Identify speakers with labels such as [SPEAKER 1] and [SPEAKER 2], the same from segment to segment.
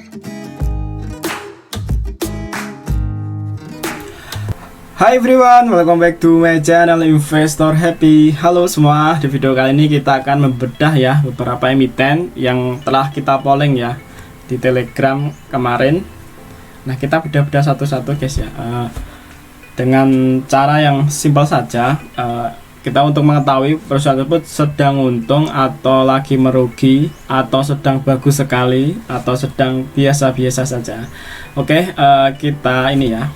[SPEAKER 1] Hai everyone, welcome back to my channel Investor Happy. Halo semua, di video kali ini kita akan membedah ya beberapa emiten yang telah kita polling ya di Telegram kemarin. Nah, kita bedah-bedah satu-satu guys ya, dengan cara yang simpel saja. Kita untuk mengetahui perusahaan tersebut sedang untung atau lagi merugi, atau sedang bagus sekali, atau sedang biasa-biasa saja. Oke, kita ini ya,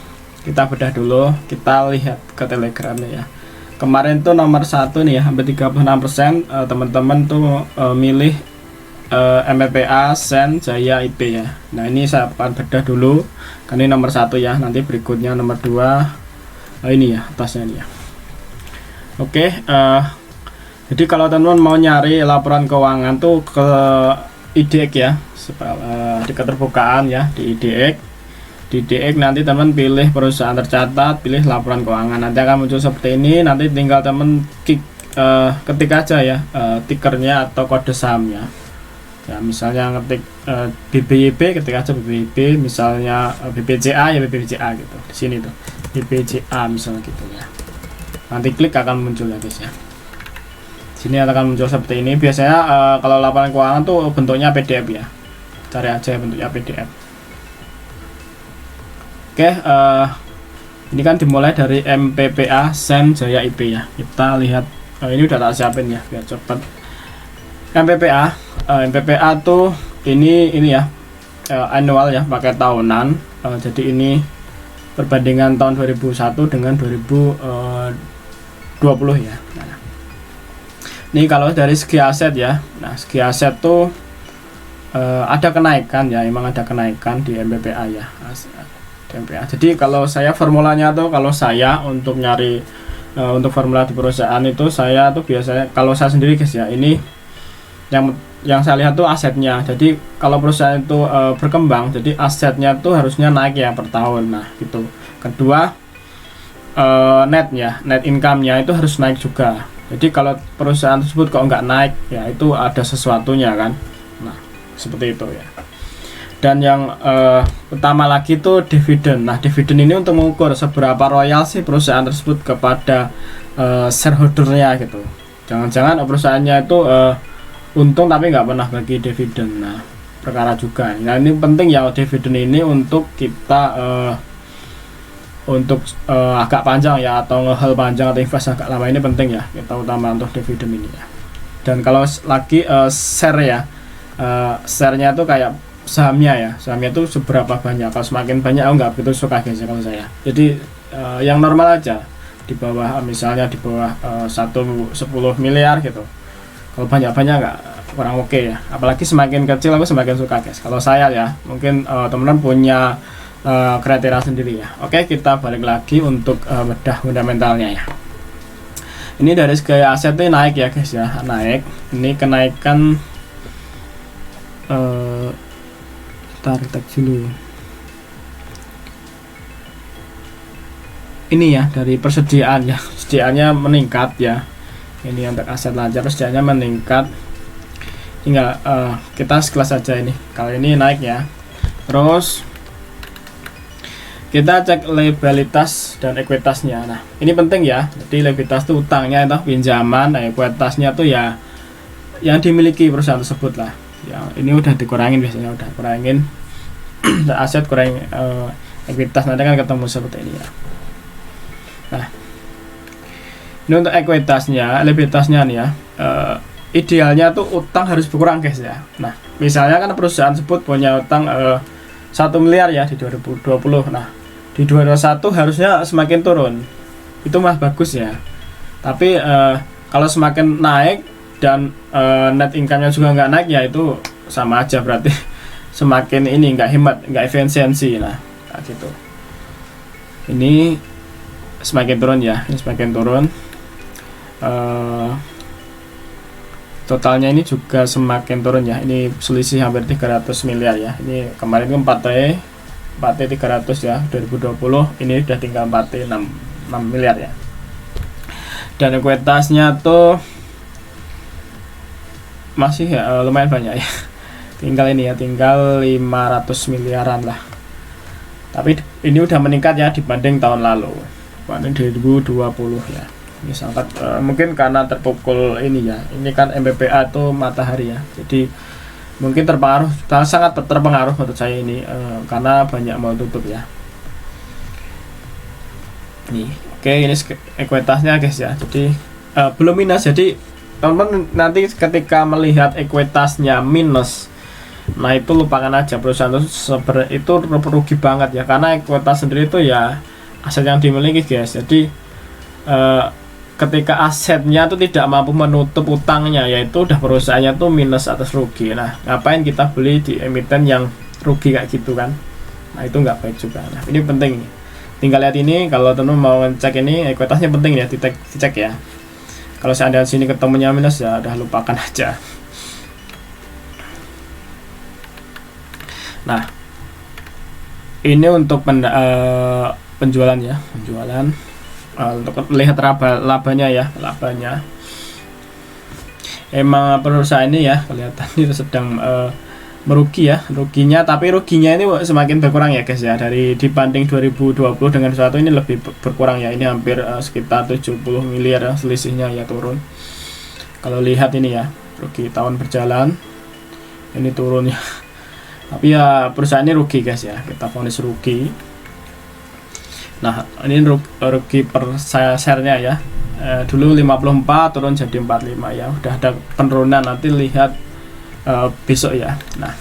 [SPEAKER 1] kita bedah dulu, kita lihat ke Telegramnya ya. Kemarin tuh nomor 1 nih ya, hampir 36%, teman-teman tuh milih MPPA, Sen, Jaya, IP ya. Nah, ini saya akan bedah dulu, kan ini nomor 1 ya. Nanti berikutnya nomor 2, ini ya, atasnya ini ya. Oke, jadi kalau teman-teman mau nyari laporan keuangan tuh ke IDX ya, di keterbukaan ya, di IDX. Di DX nanti teman pilih perusahaan tercatat, pilih laporan keuangan, nanti akan muncul seperti ini. Nanti tinggal teman ketik aja ya tikernya atau kode sahamnya ya. Misalnya ngetik BBYB, ketik aja BBYB, misalnya BBCA ya BBCA gitu, di sini tuh BBCA misalnya gitu ya. Nanti klik akan muncul ya guys ya. Sini akan muncul seperti ini. Biasanya kalau laporan keuangan tuh bentuknya PDF ya, cari aja bentuknya PDF. Oke, ini kan dimulai dari MPPA, Sen, Jaya, IP ya. Kita lihat, ini udah tak siapin ya biar cepat. MPPA tuh ini ya, annual ya, pakai tahunan. Jadi ini perbandingan tahun 2001 dengan 2020 ya. Nah, ini kalau dari segi aset ya, nah segi aset tuh ada kenaikan ya, emang ada kenaikan di MPPA ya. MPA. Jadi kalau saya formulanya tuh, kalau saya untuk nyari untuk formula di perusahaan itu, saya tuh biasanya kalau saya sendiri guys ya, ini yang saya lihat tuh asetnya. Jadi kalau perusahaan itu berkembang, jadi asetnya tuh harusnya naik ya per tahun. Nah gitu. Kedua, net income-nya itu harus naik juga. Jadi kalau perusahaan tersebut kok nggak naik ya, itu ada sesuatunya kan. Nah seperti itu ya. Dan yang utama lagi itu dividen. Nah, dividen ini untuk mengukur seberapa royal sih perusahaan tersebut kepada shareholdernya gitu. Jangan-jangan perusahaannya itu untung tapi nggak pernah bagi dividen. Nah, perkara juga. Nah, ini penting ya dividen ini untuk kita untuk agak panjang ya, atau ngehel panjang atau invest agak lama, ini penting ya. Kita utama untuk dividen ini ya. Dan kalau lagi share ya, share-nya itu kayak sahamnya itu seberapa banyak. Kalau semakin banyak aku nggak begitu suka guys ya kalau saya. Jadi yang normal aja, di bawah, misalnya di bawah 10 miliar gitu. Kalau banyak-banyak nggak, kurang oke ya. Apalagi semakin kecil aku semakin suka guys kalau saya ya. Mungkin teman-teman punya kriteria sendiri ya. Oke, kita balik lagi untuk bedah fundamentalnya ya. Ini dari segi asetnya naik ya guys ya, naik. Ini kenaikan kita dulu. Ini ya dari persediaan ya, persediaannya meningkat ya. Ini untuk aset lancar, persediaannya meningkat. Tinggal kita sekelas saja ini. Kali ini naik ya. Terus kita cek liabilitas dan ekuitasnya. Nah, ini penting ya. Jadi liabilitas itu utangnya atau pinjaman, nah ekuitasnya tuh ya yang dimiliki perusahaan tersebut lah. Ya, ini udah dikurangin, biasanya udah kurangin aset, kurang ekuitas, nanti kan ketemu seperti ini ya. Nah, ini untuk ekuitasnya, liabilitasnya nih ya, idealnya tuh utang harus berkurang guys ya. Nah, misalnya kan perusahaan tersebut punya utang 1 miliar ya di 2020. Nah, di 2021 harusnya semakin turun, itu mah bagus ya. Tapi kalau semakin naik dan net income-nya juga nggak naik ya, itu sama aja berarti semakin ini nggak hemat, nggak efisiensi. Nah gitu. Ini semakin turun ya, ini semakin turun. Totalnya ini juga semakin turun ya. Ini selisih hampir 300 miliar ya. Ini kemarin itu 4T 300 ya 2020, ini udah tinggal 4T 6 miliar ya. Dan ekuitasnya tuh masih ya lumayan banyak ya. tinggal ini ya, tinggal 500 miliaran lah. Tapi ini udah meningkat ya dibanding tahun lalu, dibanding 2020 ya. Ini sangat mungkin karena terpukul ini ya, ini kan MBPA itu matahari ya, jadi mungkin terpengaruh, sangat terpengaruh menurut saya ini karena banyak mau tutup ya. Nih, oke, ini ekuitasnya guys ya, jadi belum minus, jadi teman-teman nanti ketika melihat ekuitasnya minus, nah itu lupakan aja, perusahaan itu rugi banget ya, karena ekuitas sendiri itu ya aset yang dimiliki guys. Jadi ketika asetnya itu tidak mampu menutup utangnya, yaitu udah perusahaannya tuh minus atas rugi. Nah, ngapain kita beli di emiten yang rugi kayak gitu kan? Nah, itu nggak baik juga. Nah, ini penting. Tinggal lihat ini, kalau teman mau ngecek ini ekuitasnya penting ya, dicek ya. Kalau seandainya sini ketemunya minus ya udah lupakan aja. Nah, ini untuk penjualan ya, penjualan. Untuk lihat labanya ya, labanya emang perusahaan ini ya kelihatan itu sedang merugi ya, ruginya, tapi ruginya ini semakin berkurang ya guys ya, dari dibanding 2020 dengan 2021 ini lebih berkurang ya, ini hampir sekitar 70 miliar ya, selisihnya ya turun. Kalau lihat ini ya, rugi tahun berjalan ini turun ya, tapi ya perusahaan ini rugi guys ya, kita vonis rugi. Nah, ini rugi per share-nya ya. Dulu 54 turun jadi 45 ya. Udah ada penurunan, nanti lihat besok ya. Nah,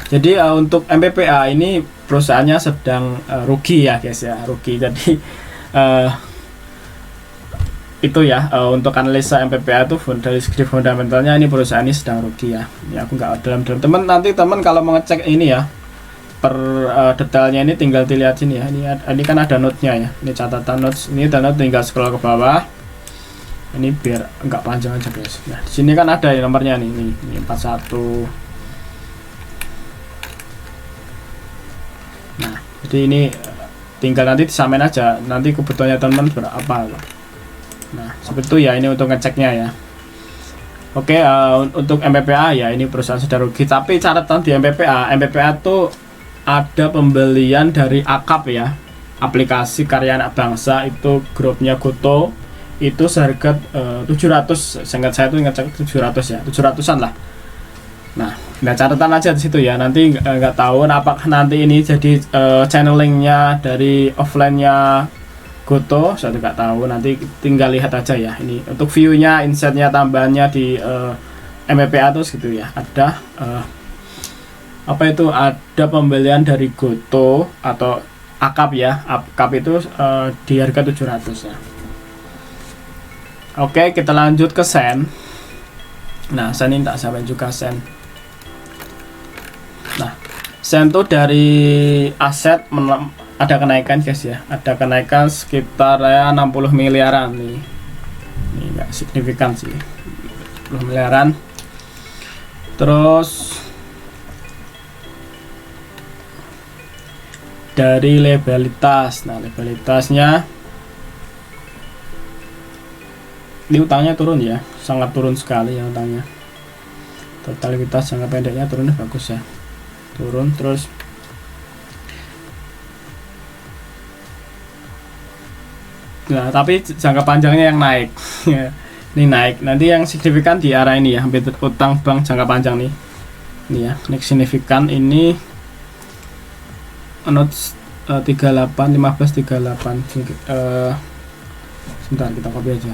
[SPEAKER 1] jadi untuk MBPA ini perusahaannya sedang rugi ya guys ya, rugi. Jadi itu ya untuk analisa MBPA itu dari segi fundamentalnya ini perusahaan ini sedang rugi ya. Ini aku nggak dalam nanti teman kalau mau ngecek ini ya, per detailnya ini tinggal dilihat sini ya, ini kan ada note-nya ya, ini catatan notes, ini dan note tinggal scroll ke bawah, ini biar enggak panjang aja guys. Nah, di sini kan ada ya nomornya nih, ini 41. Nah, jadi ini tinggal nanti disamain aja, nanti kebutuhannya teman berapa. Nah, seperti itu ya, ini untuk ngeceknya ya. Oke, untuk MBPA ya, ini perusahaan sudah rugi, tapi catatan di MBPA tuh ada pembelian dari AKAP ya, aplikasi karya anak bangsa, itu grupnya Goto, itu seharga 700, seingat saya tuh ingat 700 ya, 700-an lah. Nah catatan aja di situ ya, nanti nggak tahu apakah nanti ini jadi channelingnya dari offline-nya Goto, saya nggak tahu, nanti tinggal lihat aja ya. Ini untuk view-nya, insight-nya, tambahannya di MBPA tuh gitu ya, ada apa itu, ada pembelian dari Goto atau AKAP ya, AKAP itu di harga 700 ya. Oke, kita lanjut ke Sen. Nah, Sen ini tak sampai juga Sen. Nah, Sen tuh dari aset ada kenaikan guys ya, ada kenaikan sekitar ya 60 miliaran nih. Ini enggak signifikan sih, 60 miliaran. Terus dari legalitas, nah legalitasnya ini utangnya turun ya, sangat turun sekali ya utangnya. Totalitas jangka pendeknya turunnya bagus ya, turun. Terus nah, tapi jangka panjangnya yang naik. Ini naik, nanti yang signifikan di arah ini ya, hampir utang bank jangka panjang nih. Ini ya, naik signifikan ini notes 38 15 38. Sebentar, kita copy aja.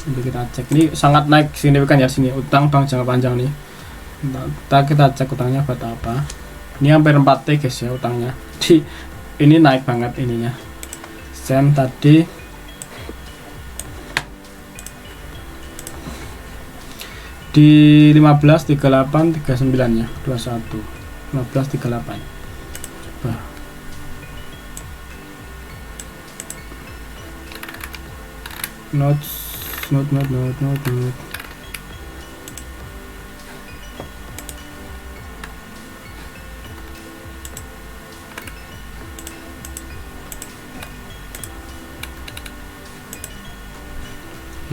[SPEAKER 1] Nanti kita cek, ini sangat naik signifikan ya sini, utang bank jangka panjang nih. Kita cek utangnya buat apa. Ini hampir 4T guys ya utangnya. Jadi ini naik banget ininya. Sen tadi di 15 38 39 ya, 21 15 38. Coba note.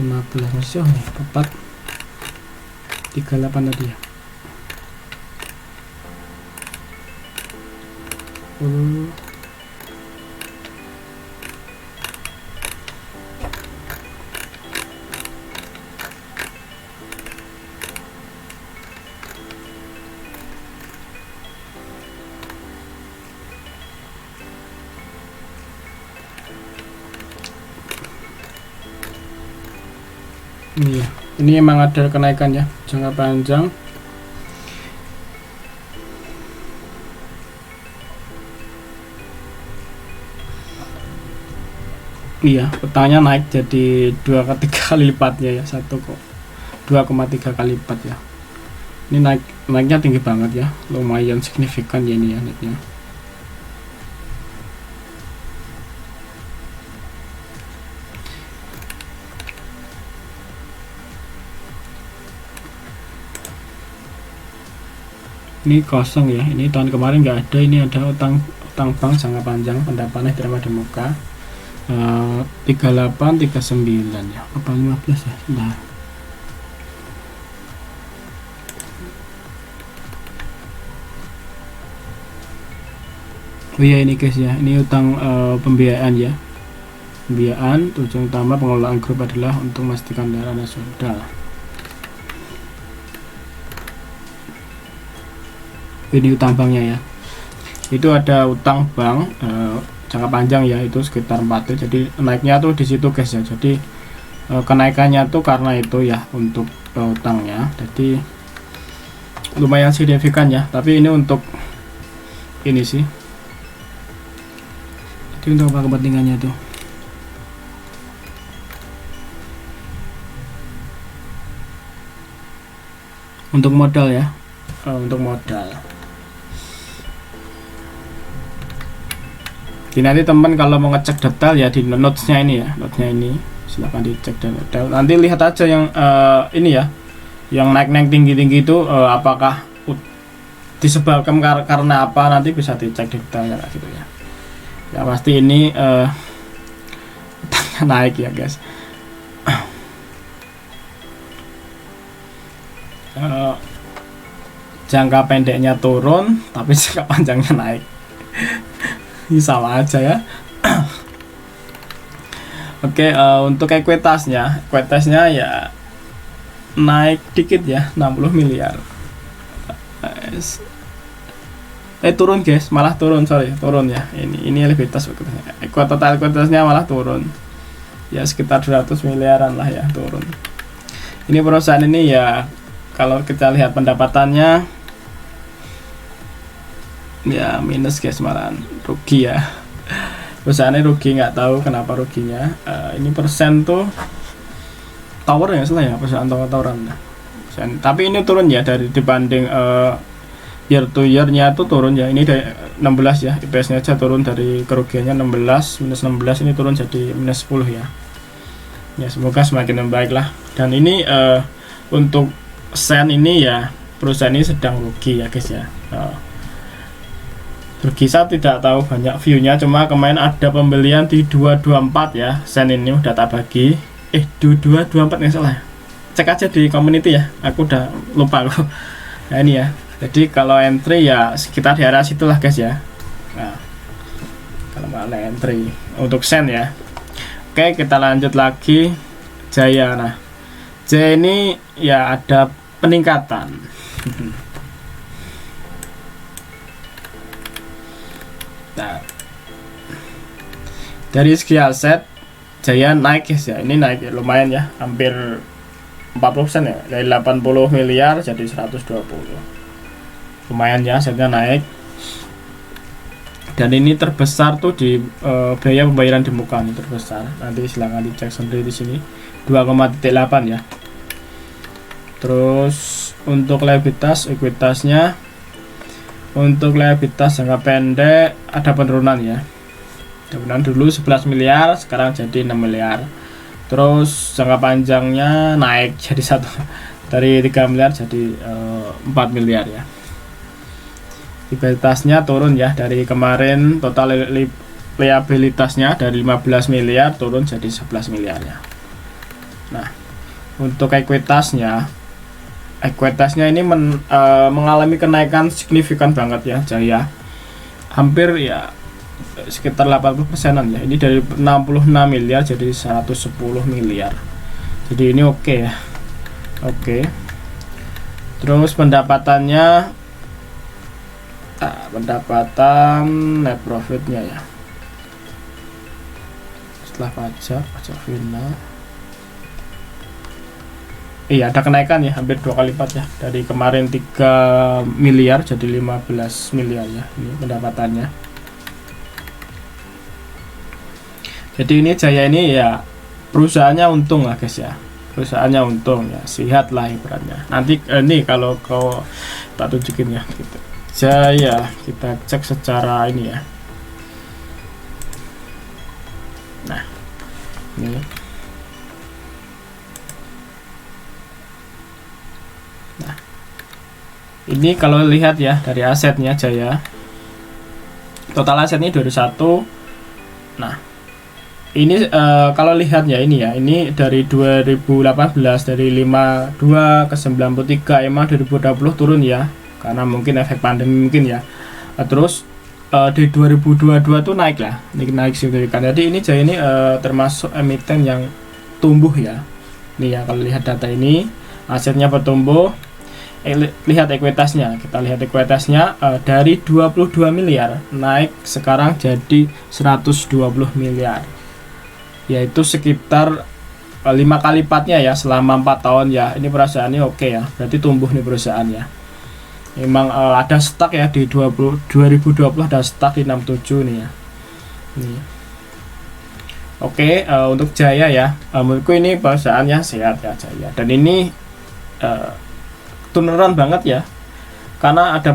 [SPEAKER 1] 15 masih nih 438 tadi ya. Iya, ini emang ada kenaikan ya jangka panjang. Iya, petanya naik jadi 2 ke 3 kali lipatnya ya, 2,3 kali lipat ya. Ini naiknya tinggi banget ya, lumayan signifikan ya ini ya naiknya. Ini kosong ya, ini tahun kemarin nggak ada, ini ada utang bank jangka panjang pendapatnya diterima di muka 3839 ya, apa 15 ya, sebentar. Oh iya ini guys ya, ini utang pembiayaan ya, pembiayaan. Tujuan utama pengelolaan grup adalah untuk memastikan dana nasional. Ini utang banknya ya, itu ada utang bank jangka panjang ya, itu sekitar 4 jadi naiknya tuh di situ guys ya. Jadi kenaikannya tuh karena itu ya untuk utangnya, jadi lumayan signifikan ya. Tapi ini untuk ini sih, jadi untuk apa kepentingannya tuh, untuk modal ya, untuk modal. Jadi nanti teman kalau mau ngecek detail ya di notesnya ini ya, notesnya ini silahkan dicek detail. Nanti lihat aja yang ini ya, yang naik tinggi itu apakah disebabkan karena apa, nanti bisa dicek detailnya gitu ya. Ya pasti ini naik ya guys. Jangka pendeknya turun tapi jangka panjangnya naik. Ini sama aja ya. Oke, untuk ekuitasnya ya naik dikit ya, 60 miliar. Turun guys, malah turun, turun ya. Ini ekuitas, total ekuitasnya malah turun. Ya sekitar 200 miliaran lah ya turun. Ini perusahaan ini ya, kalau kita lihat pendapatannya ya minus guys, malahan rugi ya. Perusahaannya rugi, nggak tahu kenapa ruginya. Ini persen tuh tower ya, salah ya, perusahaan tower-toweran. Tapi ini turun ya dari dibanding year to year-nya tuh turun ya. Ini dari 16 ya, IPS-nya aja turun dari kerugiannya 16 minus 16, ini turun jadi minus 10 ya. Ya semoga semakin membaik lah. Dan ini untuk Sen ini ya, perusahaan ini sedang rugi ya guys ya. Rugi, saya tidak tahu banyak view-nya, cuma kemarin ada pembelian di 224 ya. Sen ini udah tak bagi 2224 nggak salah. Cek aja di community ya, aku udah lupa loh. Nah ini ya, jadi kalau entry ya sekitar di area situlah guys ya. Nah kalau mana entry untuk Sen ya. Oke, kita lanjut lagi Jaya. Nah Jaya ini ya ada peningkatan. Nah, dari segi aset Jaya naik guys ya, ini naik ya, lumayan ya, hampir 40% ya, dari 80 miliar jadi 120. Lumayan ya, asetnya naik. Dan ini terbesar tuh di biaya pembayaran di muka ini terbesar. Nanti silahkan dicek sendiri di sini 2,8 ya. Terus untuk ekuitasnya, untuk liabilitas jangka pendek ada penurunan ya. Penurunan dulu 11 miliar, sekarang jadi 6 miliar. Terus jangka panjangnya naik jadi dari 3 miliar jadi 4 miliar ya. Liabilitasnya turun ya, dari kemarin total liabilitasnya dari 15 miliar turun jadi 11 miliar ya. Nah, untuk ekuitasnya ini mengalami kenaikan signifikan banget ya Jaya, hampir ya sekitar 80%-an ya. Ini dari 66 miliar jadi 110 miliar. Jadi ini oke ya. Oke. Terus pendapatannya, pendapatan net profitnya ya, setelah pajak final, iya ada kenaikan ya, hampir 2 kali lipat ya, dari kemarin 3 miliar jadi 15 miliar ya ini pendapatannya. Jadi ini Jaya ini ya perusahaannya untung lah guys ya, perusahaannya untung ya, sehat lah ibaratnya. Nanti ini kalau kau tak tunjukin ya gitu. Jaya kita cek secara ini ya. Nah ini, nah ini kalau lihat ya dari asetnya Jaya, total asetnya 21. Nah ini kalau lihat ya ini ya, ini dari 2018 dari 52 ke 93, emang 2020 turun ya karena mungkin efek pandemi mungkin ya. Terus di 2022 tuh naik lah, naik signifikan. Jadi ini Jaya ini termasuk emiten yang tumbuh ya. Nih ya kalau lihat data ini asetnya bertumbuh. Lihat ekuitasnya, kita lihat ekuitasnya dari 22 miliar naik sekarang jadi 120 miliar, yaitu sekitar 5 kali lipatnya ya selama 4 tahun ya. Ini perusahaannya oke ya, berarti tumbuh nih perusahaannya. Memang ada stuck ya di 2020 ada stuck di 67 nih ya. Nih. Oke, untuk Jaya ya, menurutku ini perusahaannya sehat ya Jaya. Dan ini turnaround banget ya, karena ada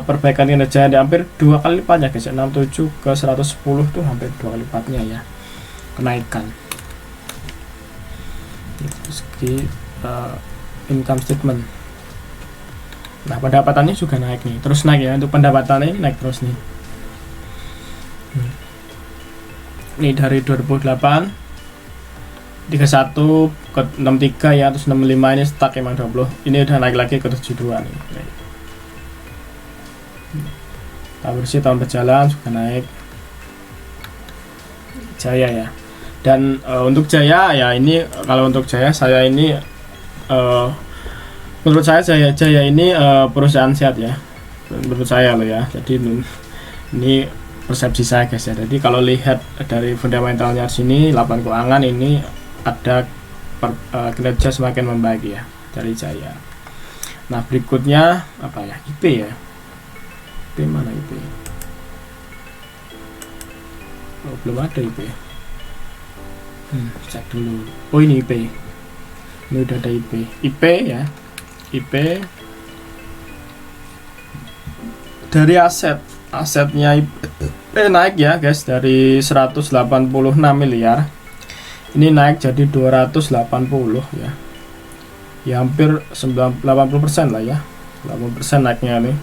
[SPEAKER 1] perbaikan kinerja di hampir 2 kali lipatnya guys. 67 ke 110 tuh hampir 2 kali lipatnya ya kenaikan. Segi income statement. Nah pendapatannya juga naik nih, terus naik ya, untuk pendapatannya naik terus nih. Ini dari 2008 31 ke 63 ya, terus 65 ini stuck emang 20. Ini udah naik lagi ke 72 nih. Tahun bersih, tahun berjalan juga naik. Jaya ya. Dan untuk Jaya ya, ini kalau untuk Jaya saya ini menurut saya Jaya ini perusahaan sehat ya, menurut saya loh ya. Jadi ini persepsi saya guys ya. Jadi kalau lihat dari fundamentalnya sini, laporan keuangan ini ada kinerja semakin membaik ya dari Jaya. Nah berikutnya apa ya, IP ya, IP mana IP? Oh, belum ada IP. Cek dulu. Oh ini IP, ini udah ada IP ya. IP dari asetnya IP naik ya guys, dari 186 miliar ini naik jadi 280 ya. Ya hampir 80% lah ya. 80% naiknya nih.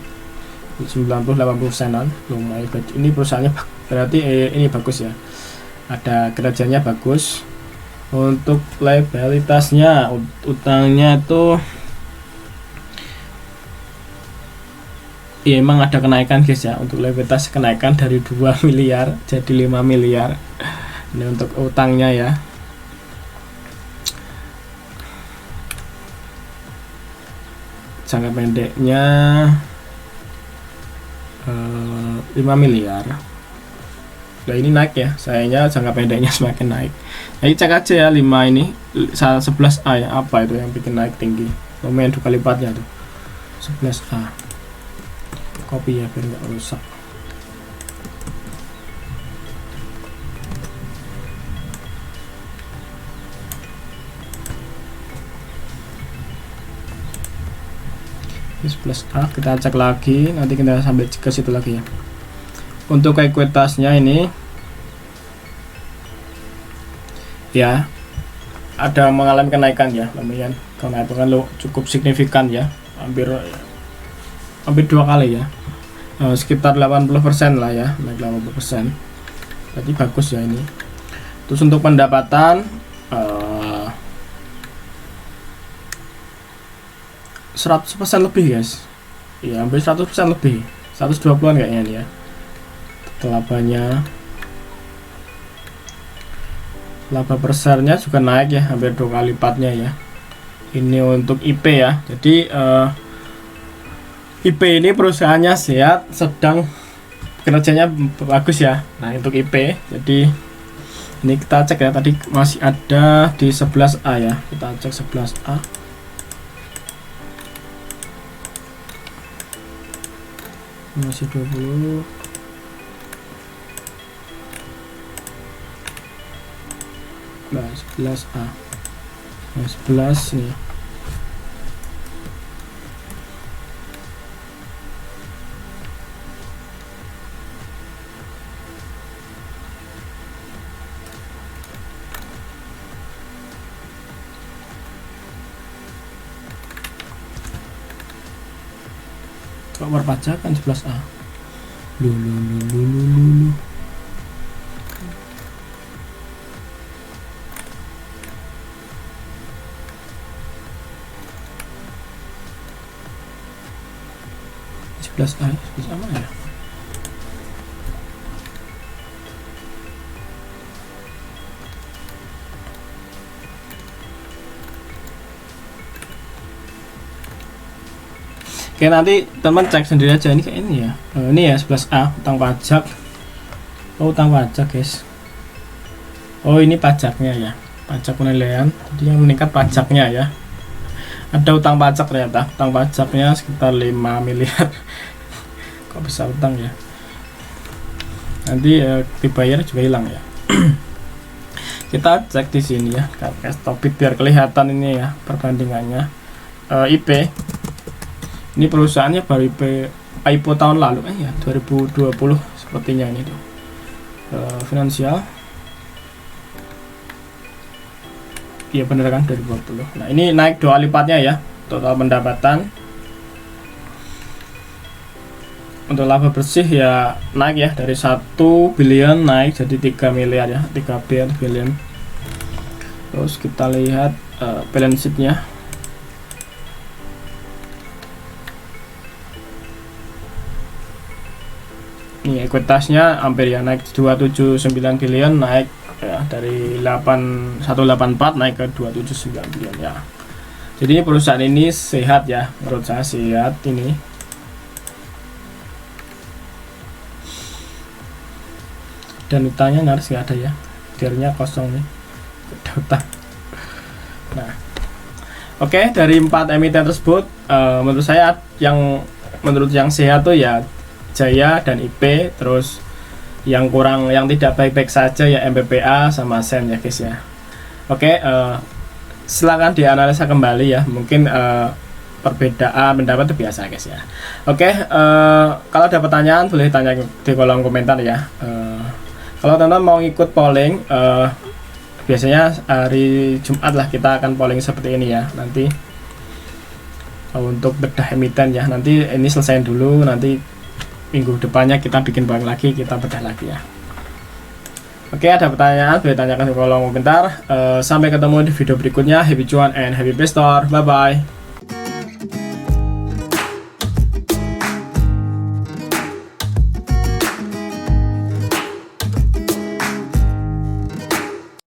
[SPEAKER 1] 90-80%an lumayan. Ini perusahaannya berarti ini bagus ya. Ada kinerjanya bagus. Untuk liabilitasnya, utangnya itu ya emang ada kenaikan guys ya. Untuk liabilitas kenaikan dari 2 miliar jadi 5 miliar. Ini untuk utangnya ya. Jangka pendeknya 5 miliar. Nah ini naik ya, sayangnya jangka pendeknya semakin naik. Jadi cek aja ya 5 ini 11A ya, apa itu yang bikin naik tinggi, lumayan 2 kali lipatnya tuh 11A. Copy ya biar nggak rusak. Ini 11A, kita cek lagi, nanti kita sampai ke situ lagi ya. Untuk ekuitasnya ini ya ada mengalami kenaikan ya, lumayan kenaikan cukup signifikan ya, hampir 2 kali ya, sekitar 80% lah ya, naik 80%. Jadi bagus ya ini. Terus untuk pendapatan 100% lebih guys. Iya, hampir 100% lebih. 120-an kayaknya nih ya. Labanya. Laba besarnya juga naik ya, hampir 2 kali lipatnya ya. Ini untuk IP ya. Jadi IP ini perusahaannya sehat, sedang kinerjanya bagus ya. Nah, untuk IP. Jadi ini kita cek ya, tadi masih ada di 11A ya. Kita cek 11A. Masih 20. Nah, 11A. Nah, 11 nih. Kok perpajakan 11A? Lu. 11A, 11A mana ya? Oke, nanti teman cek sendiri aja. Ini kayak ini ya. Ini ya 11A, utang pajak. Oh, utang pajak guys. Oh, ini pajaknya ya. Pajak penilaian. Jadi yang meningkat pajaknya ya. Ada utang pajak ternyata. Utang pajaknya sekitar 5 miliar. Kok bisa utang ya? Nanti dibayar juga hilang ya. Kita cek di sini ya. Kayak topik biar kelihatan ini ya perbandingannya. IP. Ini perusahaannya baru IPO tahun lalu ya, 2020 sepertinya ini tuh. Finansial. Iya bener kan, 2020. Nah, ini naik 2 lipatnya ya, total pendapatan. Untuk laba bersih ya naik ya, dari 1 billion naik jadi 3 miliar ya, 3 billion. Terus kita lihat balance sheet-nya. Ini ekuitasnya hampir ya, naik 279 billion, naik ya dari 184 naik ke 279 billion ya. Jadi perusahaan ini sehat ya, menurut saya sehat ini. Dan utangnya nyaris nggak ada ya, gearnya kosong nih, ada utang. Nah, oke, dari 4 emiten tersebut menurut saya yang sehat tuh ya Jaya dan IP, terus yang kurang, yang tidak baik-baik saja ya MBPA sama SEN ya guys ya. Oke, silakan dianalisa kembali ya, mungkin perbedaan pendapat itu biasa guys ya. Oke, kalau ada pertanyaan boleh tanya di kolom komentar ya. Kalau teman-teman mau ikut polling, biasanya hari Jumat lah kita akan polling seperti ini ya. Nanti untuk bedah emiten ya, nanti ini selesaiin dulu, nanti minggu depannya kita bikin barang lagi, kita bedah lagi ya. Oke, ada pertanyaan boleh tanyakan di kolom komentar. Sampai ketemu di video berikutnya. Happy cuan and happy investor. Bye bye.